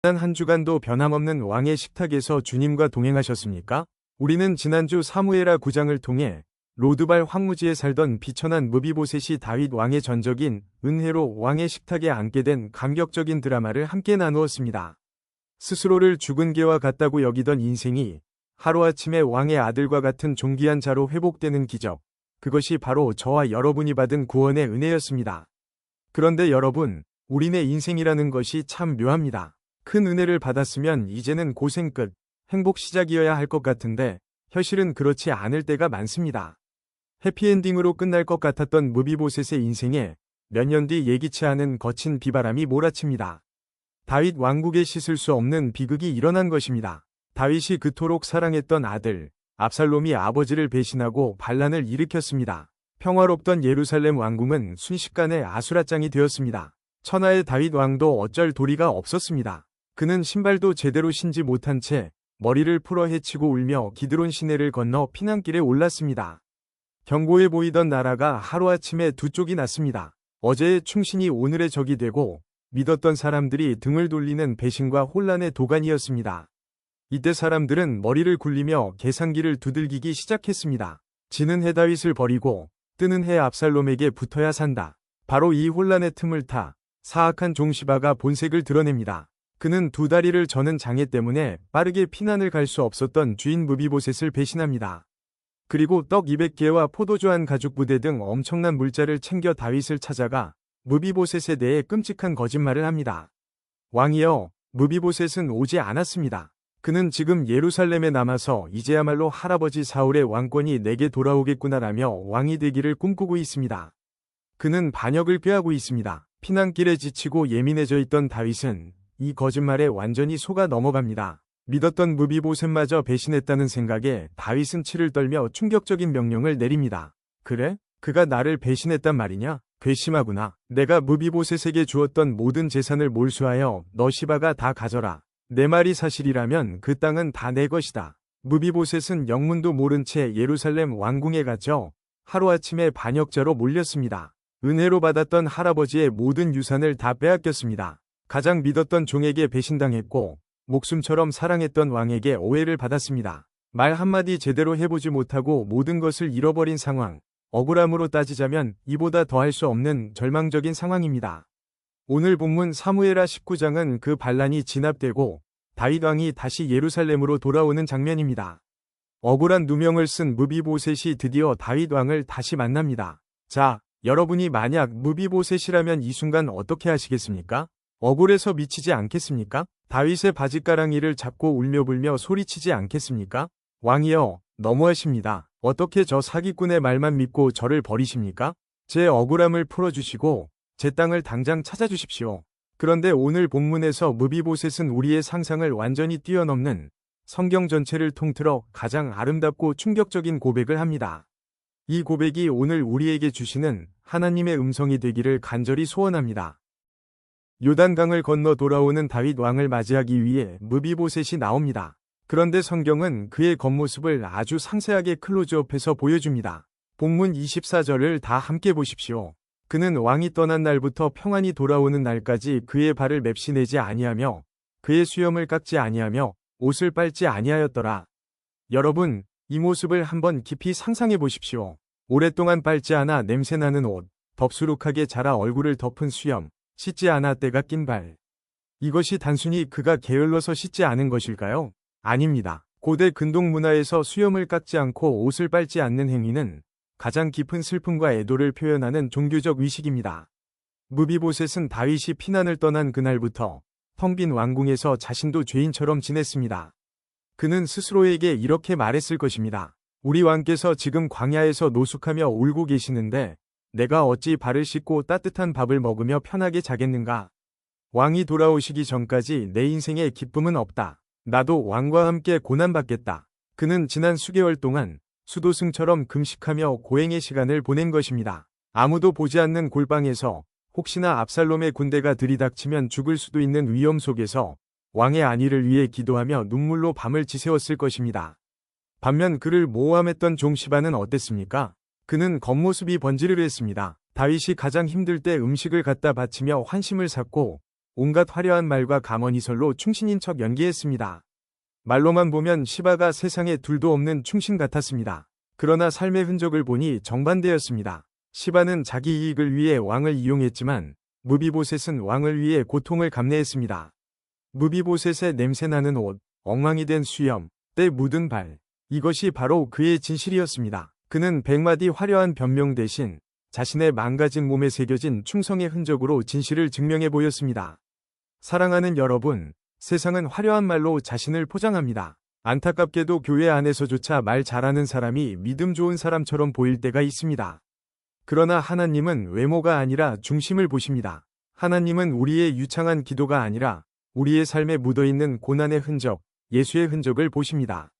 지난 한 주간도 변함없는 왕의 식탁에서 주님과 동행하셨습니까? 우리는 지난주 사무엘하 9장을 통해 로드발 황무지에 살던 비천한 무비보셋이 다윗 왕의 전적인 은혜로 왕의 식탁에 앉게 된 감격적인 드라마를 함께 나누었습니다. 스스로를 죽은 개와 같다고 여기던 인생이 하루아침에 왕의 아들과 같은 존귀한 자로 회복되는 기적. 그것이 바로 저와 여러분이 받은 구원의 은혜였습니다. 그런데 여러분, 우리네 인생이라는 것이 참 묘합니다. 큰 은혜를 받았으면 이제는 고생 끝, 행복 시작이어야 할 것 같은데 현실은 그렇지 않을 때가 많습니다. 해피엔딩으로 끝날 것 같았던 무비보셋의 인생에 몇 년 뒤 예기치 않은 거친 비바람이 몰아칩니다. 다윗 왕국에 씻을 수 없는 비극이 일어난 것입니다. 다윗이 그토록 사랑했던 아들 압살롬이 아버지를 배신하고 반란을 일으켰습니다. 평화롭던 예루살렘 왕궁은 순식간에 아수라장이 되었습니다. 천하의 다윗 왕도 어쩔 도리가 없었습니다. 그는 신발도 제대로 신지 못한 채 머리를 풀어 헤치고 울며 기드론 시내를 건너 피난길에 올랐습니다. 견고해 보이던 나라가 하루아침에 두 쪽이 났습니다. 어제의 충신이 오늘의 적이 되고 믿었던 사람들이 등을 돌리는 배신과 혼란의 도가니였습니다. 이때 사람들은 머리를 굴리며 계산기를 두들기기 시작했습니다. 지는 해 다윗을 버리고 뜨는 해 압살롬에게 붙어야 산다. 바로 이 혼란의 틈을 타 사악한 종시바가 본색을 드러냅니다. 그는 두 다리를 저는 장애 때문에 빠르게 피난을 갈 수 없었던 주인 무비보셋을 배신합니다. 그리고 떡 200개와 포도주 한 가죽 부대 등 엄청난 물자를 챙겨 다윗을 찾아가 무비보셋에 대해 끔찍한 거짓말을 합니다. 왕이여, 무비보셋은 오지 않았습니다. 그는 지금 예루살렘에 남아서 이제야말로 할아버지 사울의 왕권이 내게 돌아오겠구나라며 왕이 되기를 꿈꾸고 있습니다. 그는 반역을 꾀하고 있습니다. 피난길에 지치고 예민해져 있던 다윗은 이 거짓말에 완전히 속아 넘어갑니다. 믿었던 무비보셋마저 배신했다는 생각에 다윗은 치를 떨며 충격적인 명령을 내립니다. 그래? 그가 나를 배신했단 말이냐? 괘씸하구나. 내가 무비보셋에게 주었던 모든 재산을 몰수하여 너 시바가 다 가져라. 내 말이 사실이라면 그 땅은 다 내 것이다. 무비보셋은 영문도 모른 채 예루살렘 왕궁에 갇혀 하루아침에 반역자로 몰렸습니다. 은혜로 받았던 할아버지의 모든 유산을 다 빼앗겼습니다. 가장 믿었던 종에게 배신당했고 목숨처럼 사랑했던 왕에게 오해를 받았습니다. 말 한마디 제대로 해보지 못하고 모든 것을 잃어버린 상황. 억울함으로 따지자면 이보다 더할 수 없는 절망적인 상황입니다. 오늘 본문 사무엘하 19장은 그 반란이 진압되고 다윗 왕이 다시 예루살렘으로 돌아오는 장면입니다. 억울한 누명을 쓴 무비보셋이 드디어 다윗 왕을 다시 만납니다. 자, 여러분이 만약 무비보셋이라면 이 순간 어떻게 하시겠습니까? 억울해서 미치지 않겠습니까? 다윗의 바짓가랑이를 잡고 울며불며 소리치지 않겠습니까? 왕이여, 너무하십니다. 어떻게 저 사기꾼의 말만 믿고 저를 버리십니까? 제 억울함을 풀어주시고 제 땅을 당장 찾아주십시오. 그런데 오늘 본문에서 무비보셋은 우리의 상상을 완전히 뛰어넘는 성경 전체를 통틀어 가장 아름답고 충격적인 고백을 합니다. 이 고백이 오늘 우리에게 주시는 하나님의 음성이 되기를 간절히 소원합니다. 요단강을 건너 돌아오는 다윗 왕을 맞이하기 위해 무비보셋이 나옵니다. 그런데 성경은 그의 겉모습을 아주 상세하게 클로즈업해서 보여줍니다. 본문 24절을 다 함께 보십시오. 그는 왕이 떠난 날부터 평안히 돌아오는 날까지 그의 발을 맵시내지 아니하며 그의 수염을 깎지 아니하며 옷을 빨지 아니하였더라. 여러분, 이 모습을 한번 깊이 상상해 보십시오. 오랫동안 빨지 않아 냄새나는 옷, 덥수룩하게 자라 얼굴을 덮은 수염, 씻지 않아 때가 낀 발. 이것이 단순히 그가 게을러서 씻지 않은 것일까요? 아닙니다. 고대 근동 문화에서 수염을 깎지 않고 옷을 빨지 않는 행위는 가장 깊은 슬픔과 애도를 표현하는 종교적 의식입니다. 무비보셋은 다윗이 피난을 떠난 그날부터 텅 빈 왕궁에서 자신도 죄인처럼 지냈습니다. 그는 스스로에게 이렇게 말했을 것입니다. 우리 왕께서 지금 광야에서 노숙하며 울고 계시는데 내가 어찌 발을 씻고 따뜻한 밥을 먹으며 편하게 자겠는가? 왕이 돌아오시기 전까지 내 인생에 기쁨은 없다. 나도 왕과 함께 고난받겠다. 그는 지난 수개월 동안 수도승처럼 금식하며 고행의 시간을 보낸 것입니다. 아무도 보지 않는 골방에서 혹시나 압살롬의 군대가 들이닥치면 죽을 수도 있는 위험 속에서 왕의 안위를 위해 기도하며 눈물로 밤을 지새웠을 것입니다. 반면 그를 모함했던 종 시바는 어땠습니까? 그는 겉모습이 번지르르했습니다. 다윗이 가장 힘들 때 음식을 갖다 바치며 환심을 샀고 온갖 화려한 말과 감언이설로 충신인 척 연기했습니다. 말로만 보면 시바가 세상에 둘도 없는 충신 같았습니다. 그러나 삶의 흔적을 보니 정반대였습니다. 시바는 자기 이익을 위해 왕을 이용했지만 무비보셋은 왕을 위해 고통을 감내했습니다. 무비보셋의 냄새나는 옷, 엉망이 된 수염, 때 묻은 발. 이것이 바로 그의 진실이었습니다. 그는 100마디 화려한 변명 대신 자신의 망가진 몸에 새겨진 충성의 흔적으로 진실을 증명해 보였습니다. 사랑하는 여러분, 세상은 화려한 말로 자신을 포장합니다. 안타깝게도 교회 안에서조차 말 잘하는 사람이 믿음 좋은 사람처럼 보일 때가 있습니다. 그러나 하나님은 외모가 아니라 중심을 보십니다. 하나님은 우리의 유창한 기도가 아니라 우리의 삶에 묻어있는 고난의 흔적, 예수의 흔적을 보십니다.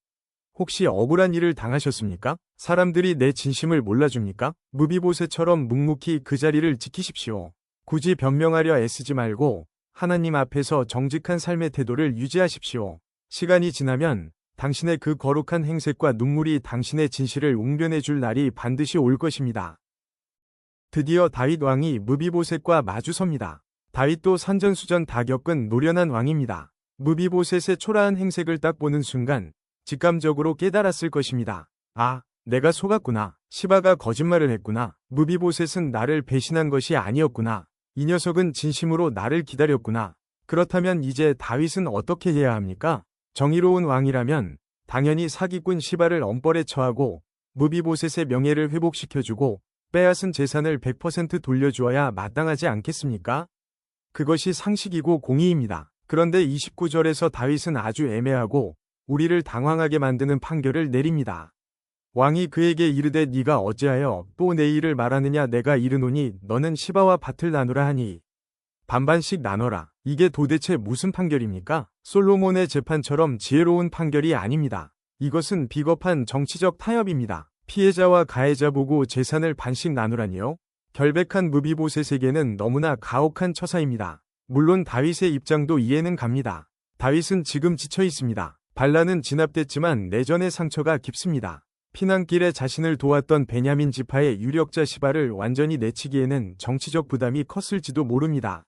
혹시 억울한 일을 당하셨습니까? 사람들이 내 진심을 몰라줍니까? 무비보셋처럼 묵묵히 그 자리를 지키십시오. 굳이 변명하려 애쓰지 말고 하나님 앞에서 정직한 삶의 태도를 유지하십시오. 시간이 지나면 당신의 그 거룩한 행색과 눈물이 당신의 진실을 웅변해 줄 날이 반드시 올 것입니다. 드디어 다윗 왕이 무비보셋과 마주섭니다. 다윗도 산전수전 다 겪은 노련한 왕입니다. 무비보셋의 초라한 행색을 딱 보는 순간 직감적으로 깨달았을 것입니다. 아, 내가 속았구나. 시바가 거짓말을 했구나. 무비보셋은 나를 배신한 것이 아니었구나. 이 녀석은 진심으로 나를 기다렸구나. 그렇다면 이제 다윗은 어떻게 해야 합니까? 정의로운 왕이라면 당연히 사기꾼 시바를 엄벌에 처하고 무비보셋의 명예를 회복시켜주고 빼앗은 재산을 100% 돌려주어야 마땅하지 않겠습니까? 그것이 상식이고 공의입니다. 그런데 29절에서 다윗은 아주 애매하고 우리를 당황하게 만드는 판결을 내립니다. 왕이 그에게 이르되 네가 어찌하여 또 내 일을 말하느냐. 내가 이르노니 너는 시바와 밭을 나누라 하니 반반씩 나눠라. 이게 도대체 무슨 판결입니까? 솔로몬의 재판처럼 지혜로운 판결이 아닙니다. 이것은 비겁한 정치적 타협입니다. 피해자와 가해자 보고 재산을 반씩 나누라니요? 결백한 무비보셋에게는 너무나 가혹한 처사입니다. 물론 다윗의 입장도 이해는 갑니다. 다윗은 지금 지쳐 있습니다. 반란은 진압됐지만 내전의 상처가 깊습니다. 피난길에 자신을 도왔던 베냐민 지파의 유력자 시바를 완전히 내치기에는 정치적 부담이 컸을지도 모릅니다.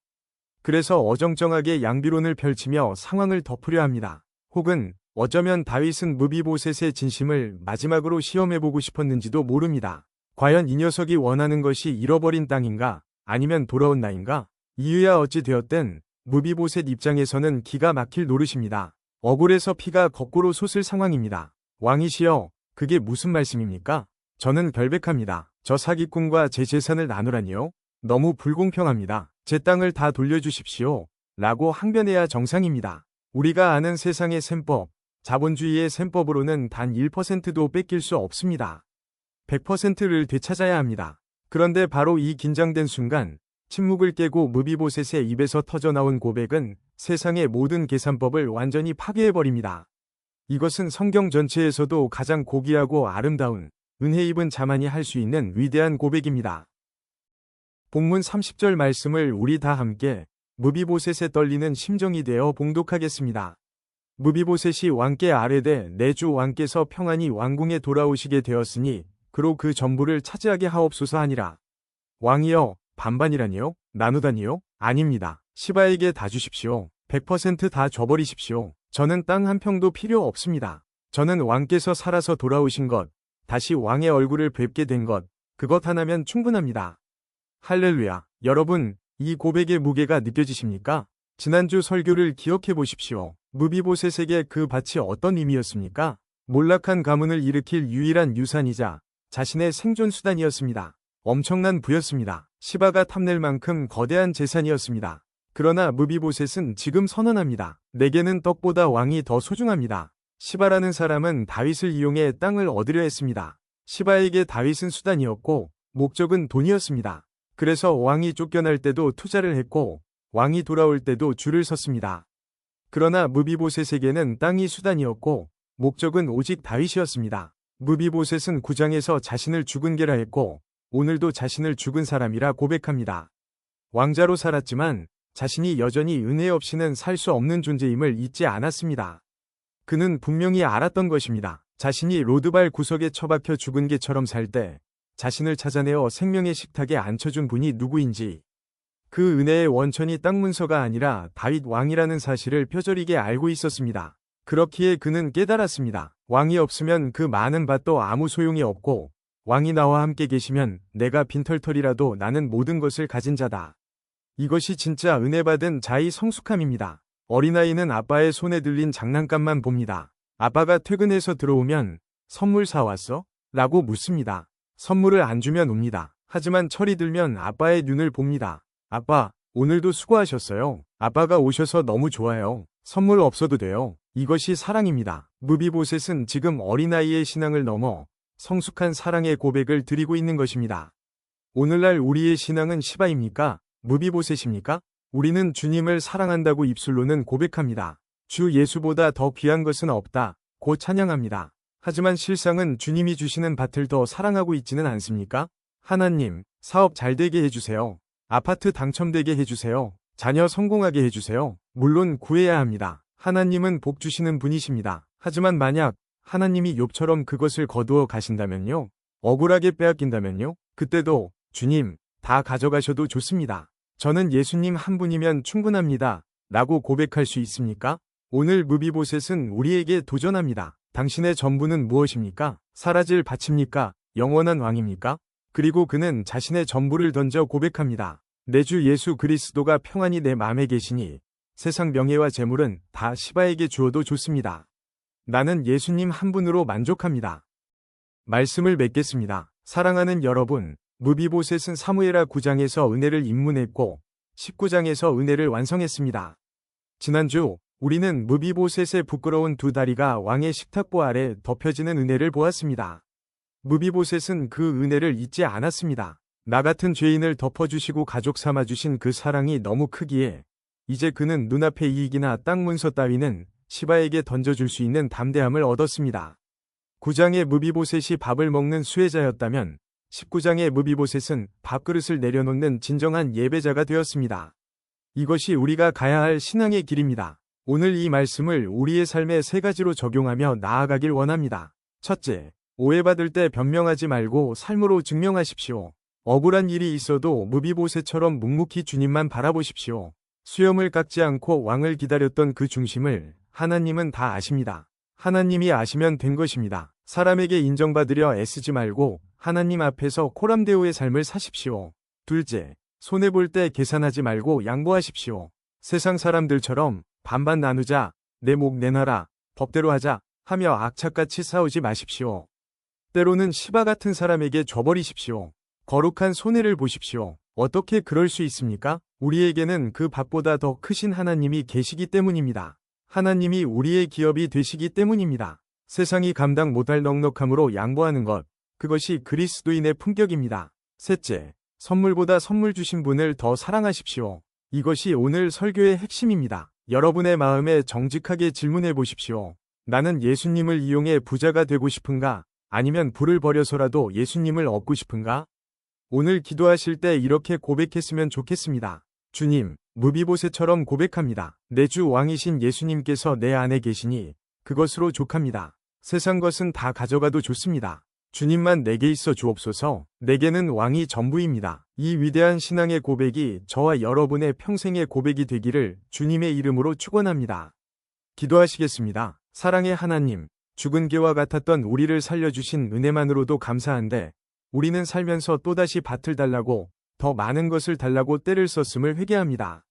그래서 어정쩡하게 양비론을 펼치며 상황을 덮으려 합니다. 혹은 어쩌면 다윗은 무비보셋의 진심을 마지막으로 시험해보고 싶었는지도 모릅니다. 과연 이 녀석이 원하는 것이 잃어버린 땅인가? 아니면 돌아온 나인가? 이유야 어찌 되었든 무비보셋 입장에서는 기가 막힐 노릇입니다. 억울해서 피가 거꾸로 솟을 상황입니다. 왕이시여, 그게 무슨 말씀입니까? 저는 결백합니다. 저 사기꾼과 제 재산을 나누라니요? 너무 불공평합니다. 제 땅을 다 돌려주십시오. 라고 항변해야 정상입니다. 우리가 아는 세상의 셈법, 자본주의의 셈법으로는 단 1%도 뺏길 수 없습니다. 100%를 되찾아야 합니다. 그런데 바로 이 긴장된 순간 침묵을 깨고 무비보셋의 입에서 터져나온 고백은 세상의 모든 계산법을 완전히 파괴해버립니다. 이것은 성경 전체에서도 가장 고귀하고 아름다운 은혜 입은 자만이 할 수 있는 위대한 고백입니다. 본문 30절 말씀을 우리 다 함께 무비보셋에 떨리는 심정이 되어 봉독하겠습니다. 무비보셋이 왕께 아뢰되 내 주 왕께서 평안히 왕궁에 돌아오시게 되었으니 그로 그 전부를 차지하게 하옵소서 하니라. 왕이여, 반반이라니요? 나누다니요? 아닙니다. 시바에게 다 주십시오. 100% 다 줘버리십시오. 저는 땅 한 평도 필요 없습니다. 저는 왕께서 살아서 돌아오신 것, 다시 왕의 얼굴을 뵙게 된 것, 그것 하나면 충분합니다. 할렐루야. 여러분, 이 고백의 무게가 느껴지십니까? 지난주 설교를 기억해 보십시오. 무비보셋에게 그 밭이 어떤 의미였습니까? 몰락한 가문을 일으킬 유일한 유산이자 자신의 생존 수단이었습니다. 엄청난 부였습니다. 시바가 탐낼 만큼 거대한 재산이었습니다. 그러나 무비보셋은 지금 선언합니다. 내게는 떡보다 왕이 더 소중합니다. 시바라는 사람은 다윗을 이용해 땅을 얻으려 했습니다. 시바에게 다윗은 수단이었고 목적은 돈이었습니다. 그래서 왕이 쫓겨날 때도 투자를 했고 왕이 돌아올 때도 줄을 섰습니다. 그러나 무비보셋에게는 땅이 수단이었고 목적은 오직 다윗이었습니다. 무비보셋은 9장에서 자신을 죽은 개라 했고 오늘도 자신을 죽은 사람이라 고백합니다. 왕자로 살았지만 자신이 여전히 은혜 없이는 살 수 없는 존재임을 잊지 않았습니다. 그는 분명히 알았던 것입니다. 자신이 로드발 구석에 처박혀 죽은 개처럼 살 때 자신을 찾아내어 생명의 식탁에 앉혀준 분이 누구인지. 그 은혜의 원천이 땅 문서가 아니라 다윗 왕이라는 사실을 뼈저리게 알고 있었습니다. 그렇기에 그는 깨달았습니다. 왕이 없으면 그 많은 밭도 아무 소용이 없고 왕이 나와 함께 계시면 내가 빈털털이라도 나는 모든 것을 가진 자다. 이것이 진짜 은혜 받은 자의 성숙함입니다. 어린아이는 아빠의 손에 들린 장난감만 봅니다. 아빠가 퇴근해서 들어오면 선물 사왔어? 라고 묻습니다. 선물을 안 주면 웁니다. 하지만 철이 들면 아빠의 눈을 봅니다. 아빠, 오늘도 수고하셨어요. 아빠가 오셔서 너무 좋아요. 선물 없어도 돼요. 이것이 사랑입니다. 무비보셋은 지금 어린아이의 신앙을 넘어 성숙한 사랑의 고백을 드리고 있는 것입니다. 오늘날 우리의 신앙은 시바입니까? 무비보셋입니까? 우리는 주님을 사랑한다고 입술로는 고백합니다. 주 예수보다 더 귀한 것은 없다. 고 찬양합니다. 하지만 실상은 주님이 주시는 밭을 더 사랑하고 있지는 않습니까? 하나님, 사업 잘 되게 해주세요. 아파트 당첨되게 해주세요. 자녀 성공하게 해주세요. 물론 구해야 합니다. 하나님은 복 주시는 분이십니다. 하지만 만약 하나님이 욥처럼 그것을 거두어 가신다면요? 억울하게 빼앗긴다면요? 그때도 주님, 다 가져가셔도 좋습니다. 저는 예수님 한 분이면 충분합니다. 라고 고백할 수 있습니까? 오늘 무비보셋은 우리에게 도전합니다. 당신의 전부는 무엇입니까? 사라질 밭입니까? 영원한 왕입니까? 그리고 그는 자신의 전부를 던져 고백합니다. 내 주 예수 그리스도가 평안히 내 마음에 계시니 세상 명예와 재물은 다 시바에게 주어도 좋습니다. 나는 예수님 한 분으로 만족합니다. 말씀을 맺겠습니다. 사랑하는 여러분, 무비보셋은 사무엘하 9장에서 은혜를 입문했고 19장에서 은혜를 완성했습니다. 지난주 우리는 무비보셋의 부끄러운 두 다리가 왕의 식탁보 아래 덮여지는 은혜를 보았습니다. 무비보셋은 그 은혜를 잊지 않았습니다. 나 같은 죄인을 덮어주시고 가족 삼아주신 그 사랑이 너무 크기에 이제 그는 눈앞의 이익이나 땅 문서 따위는 시바에게 던져줄 수 있는 담대함을 얻었습니다. 9장의 무비보셋이 밥을 먹는 수혜자였다면 19장의 무비보셋은 밥그릇을 내려놓는 진정한 예배자가 되었습니다. 이것이 우리가 가야 할 신앙의 길입니다. 오늘 이 말씀을 우리의 삶에 세 가지로 적용하며 나아가길 원합니다. 첫째, 오해받을 때 변명하지 말고 삶으로 증명하십시오. 억울한 일이 있어도 무비보셋처럼 묵묵히 주님만 바라보십시오. 수염을 깎지 않고 왕을 기다렸던 그 중심을 하나님은 다 아십니다. 하나님이 아시면 된 것입니다. 사람에게 인정받으려 애쓰지 말고 하나님 앞에서 코람데오의 삶을 사십시오. 둘째, 손해볼 때 계산하지 말고 양보하십시오. 세상 사람들처럼 반반 나누자, 내 목 내놔라, 법대로 하자 하며 악착같이 싸우지 마십시오. 때로는 시바 같은 사람에게 줘버리십시오. 거룩한 손해를 보십시오. 어떻게 그럴 수 있습니까? 우리에게는 그 밭보다 더 크신 하나님이 계시기 때문입니다. 하나님이 우리의 기업이 되시기 때문입니다. 세상이 감당 못할 넉넉함으로 양보하는 것, 그것이 그리스도인의 품격입니다. 셋째, 선물보다 선물 주신 분을 더 사랑하십시오. 이것이 오늘 설교의 핵심입니다. 여러분의 마음에 정직하게 질문해 보십시오. 나는 예수님을 이용해 부자가 되고 싶은가? 아니면 부를 버려서라도 예수님을 얻고 싶은가? 오늘 기도하실 때 이렇게 고백했으면 좋겠습니다. 주님, 무비보셋처럼 고백합니다. 내 주 왕이신 예수님께서 내 안에 계시니 그것으로 족합니다. 세상 것은 다 가져가도 좋습니다. 주님만 내게 있어 주옵소서. 내게는 왕이 전부입니다. 이 위대한 신앙의 고백이 저와 여러분의 평생의 고백이 되기를 주님의 이름으로 축원합니다. 기도하시겠습니다. 사랑의 하나님, 죽은 개와 같았던 우리를 살려주신 은혜만으로도 감사한데 우리는 살면서 또다시 밭을 달라고 더 많은 것을 달라고 때를 썼음을 회개합니다.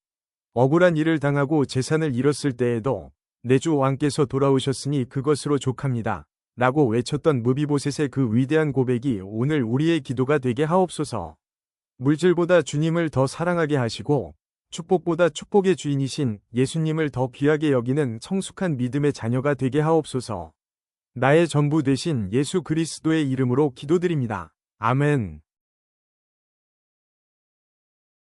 억울한 일을 당하고 재산을 잃었을 때에도 내 주 왕께서 돌아오셨으니 그것으로 족합니다. 라고 외쳤던 무비보셋의 그 위대한 고백이 오늘 우리의 기도가 되게 하옵소서. 물질보다 주님을 더 사랑하게 하시고 축복보다 축복의 주인이신 예수님을 더 귀하게 여기는 성숙한 믿음의 자녀가 되게 하옵소서. 나의 전부 되신 예수 그리스도의 이름으로 기도드립니다. 아멘.